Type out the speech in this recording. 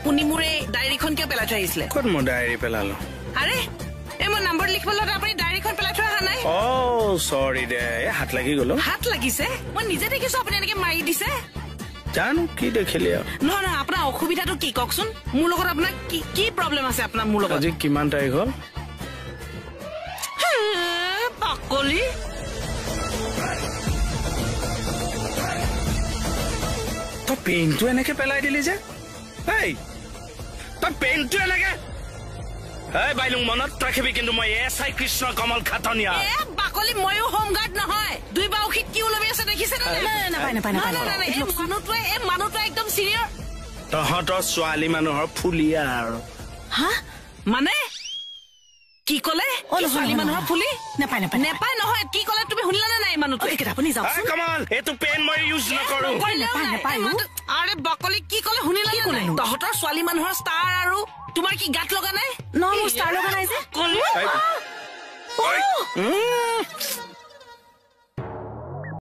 আপুনি মোৰ এই ডায়েৰীখন কিয় পেলাই থৈ আহিছিলে ক'ত মই ডায়েৰী পেলালো আৰে এই মই নম্বৰ লিখিবলৈ আপুনি ডায়েৰীখন পেলাই থৈ অহা নাই সৰি দে হাত লাগি গ'লো হাত লাগিছে মই নিজে দেখিছো আপুনি এনেকে মাৰি দিছে জানো কি দেখিলি নহয় নহয় আপোনাৰ অসুবিধাটো কি কওকচোন মোৰ লগত আপোনাৰ কি প্ৰব্লেম আছে আপোনাৰ মোৰ লগত আজি কিমান তাৰিখ হ'ল বাকলি তই পেইনটো এনেকে পেলাই দিলি যে তই পেইনটো এনেকে বাইলুং মনত ৰাখিবি কিন্তু মই এছাই কৃষ্ণ কমল খাটনিয়া বাকলি ময়ো হোমগাৰ্ড নহয় দুই বাউখিত কি ওলমি আছে দেখিছে মানুহটোৱে একদম চিনিয়ৰ তহঁতৰ ছোৱালী মানুহৰ ফুলিয়া আৰু মানে কি কলে ছোৱালী মানুহৰ ফুলি নেপায় নহয় কি কলে তুমি শুনিলানে নাই মানুহটোৱে আপুনি যাওকচোন কমল এইটো পেন মই ইউজ নকৰো আৰে বাকলি কি কলে শুনিলানে তহঁতৰ ছোৱালী মানুহৰ ষ্টাৰ আৰু তোমাৰ কি গাত লগা নাই নহয় মোৰ ষ্টাৰ লগা নাই যে